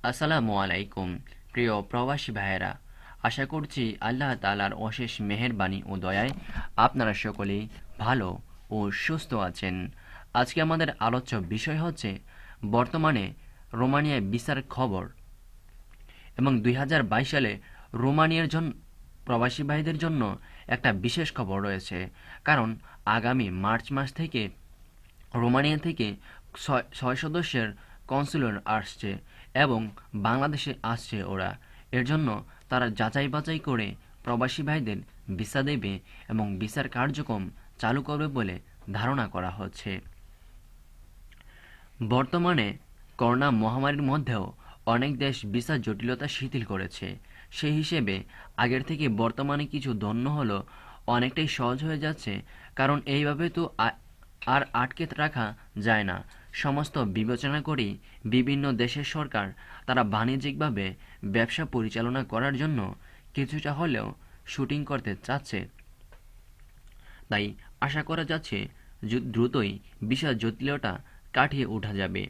আসসালামু আলাইকুম। প্রিয় প্রবাসী ভাইয়েরা, আশা করছি আল্লাহ তাআলার অশেষ মেহেরবানি ও দয়ায় আপনারা সকলেই ভালো ও সুস্থ আছেন। আজকে আমাদের আলোচ্য বিষয় হচ্ছে বর্তমানে রোমানিয়ায় ভিসার খবর এবং ২০২২ সালে রোমানিয়ার জন্য প্রবাসী ভাইদের জন্য একটা বিশেষ খবর রয়েছে। কারণ আগামী মার্চ মাস থেকে রোমানিয়া থেকে ৬ সদস্যের কনসুলেট আসছে এবং বাংলাদেশে আসছে ওরা। এর জন্য তারা যাচাই বাছাই করে প্রবাসী ভাইদের ভিসা দেবে এবং ভিসার কার্যক্রম চালু করবে বলে ধারণা করা হচ্ছে। বর্তমানে করোনা মহামারীর মধ্যেও অনেক দেশ ভিসা জটিলতা শিথিল করেছে। সেই হিসেবে আগের থেকে বর্তমানে কিছু ধন্য হলো অনেকটাই সহজ হয়ে যাচ্ছে। কারণ এইভাবে তো আর আটকে রাখা যায় না। সমস্ত বিবেচনা করেই বিভিন্ন দেশের সরকার তারা বাণিজ্যিকভাবে ব্যবসা পরিচালনা করার জন্য কিছুটা হলেও শুটিং করতে চাচ্ছে। তাই আশা করা যাচ্ছে দ্রুতই ভিসা জটিলতা কাটিয়ে ওঠা যাবে।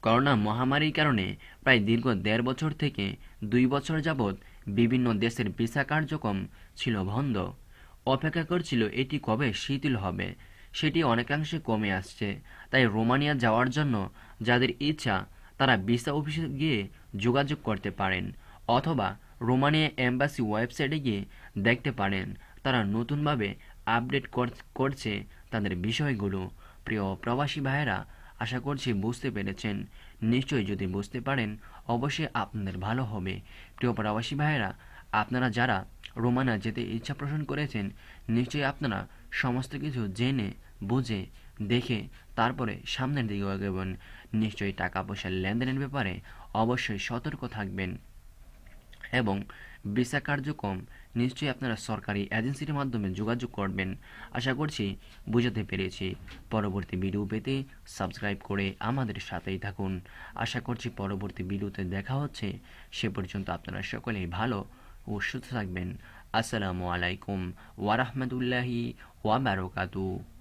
করোনা মহামারীর কারণে প্রায় দীর্ঘ ১.৫ বছর থেকে ২ বছর যাবৎ বিভিন্ন দেশের ভিসা কার্যক্রম ছিল বন্ধ। অপেক্ষা করছিল এটি কবে শিথিল হবে। সেটি অনেকাংশে কমে আসছে। তাই রোমানিয়া যাওয়ার জন্য যাদের ইচ্ছা তারা ভিসা অফিসে গিয়ে যোগাযোগ করতে পারেন, অথবা রোমানিয়া এম্বাসি ওয়েবসাইটে গিয়ে দেখতে পারেন তারা নতুনভাবে আপডেট করছে তাদের বিষয়গুলো। প্রিয় প্রবাসী ভাইয়েরা, আশা করছি বুঝতে পেরেছেন। নিশ্চয়ই যদি বুঝতে পারেন অবশ্যই আপনাদের ভালো হবে। প্রিয় প্রবাসী ভাইয়েরা, আপনারা যারা রোমানিয়া যেতে ইচ্ছা পোষণ করেছেন, নিশ্চয়ই আপনারা সমস্ত কিছু জেনে বুঝে দেখে তারপরে সামনের দিকে এগোবেন। নিশ্চয়ই টাকা পয়সার লেনদেনের ব্যাপারে অবশ্যই সতর্ক থাকবেন এবং ভিসা কার্যক্রম নিশ্চয়ই আপনারা সরকারি এজেন্সির মাধ্যমে যোগাযোগ করবেন। আশা করছি বুঝাতে পেরেছি। পরবর্তী ভিডিও পেতে সাবস্ক্রাইব করে আমাদের সাথেই থাকুন। আশা করছি পরবর্তী ভিডিওতে দেখা হচ্ছে। সে পর্যন্ত আপনারা সকলেই ভালো ও সুস্থ থাকবেন। আসসালামু আলাইকুম ওয়া রাহমাতুল্লাহি ওয়া বারাকাতুহু।